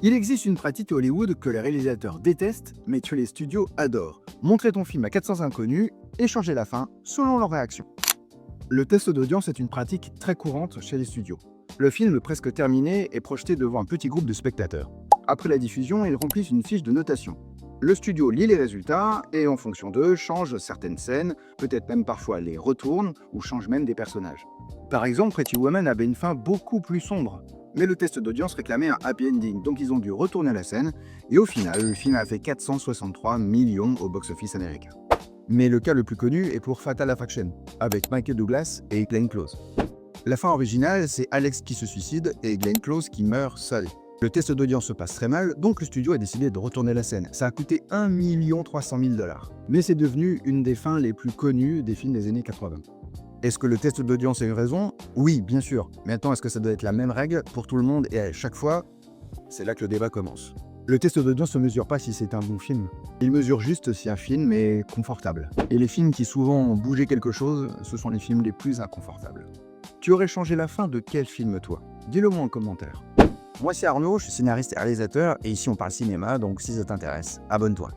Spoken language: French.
Il existe une pratique à Hollywood que les réalisateurs détestent, mais que les studios adorent. Montrer ton film à 400 inconnus et changer la fin selon leur réaction. Le test d'audience est une pratique très courante chez les studios. Le film presque terminé est projeté devant un petit groupe de spectateurs. Après la diffusion, ils remplissent une fiche de notation. Le studio lit les résultats et en fonction d'eux, change certaines scènes, peut-être même parfois les retourne ou change même des personnages. Par exemple, Pretty Woman avait une fin beaucoup plus sombre. Mais le test d'audience réclamait un happy ending, donc ils ont dû retourner la scène, et au final, le film a fait 463 millions au box-office américain. Mais le cas le plus connu est pour Fatal Attraction, avec Michael Douglas et Glenn Close. La fin originale, c'est Alex qui se suicide et Glenn Close qui meurt seul. Le test d'audience se passe très mal, donc le studio a décidé de retourner la scène. Ça a coûté 1 300 000 $. Mais c'est devenu une des fins les plus connues des films des années 80. Est-ce que le test d'audience a une raison? Oui, bien sûr. Mais attends, est-ce que ça doit être la même règle pour tout le monde et à chaque fois? C'est là que le débat commence. Le test d'audience ne mesure pas si c'est un bon film. Il mesure juste si un film est confortable. Et les films qui souvent ont bougé quelque chose, ce sont les films les plus inconfortables. Tu aurais changé la fin de quel film, toi? Dis-le moi en commentaire. Moi c'est Arnaud, je suis scénariste et réalisateur, et ici on parle cinéma, donc si ça t'intéresse, abonne-toi.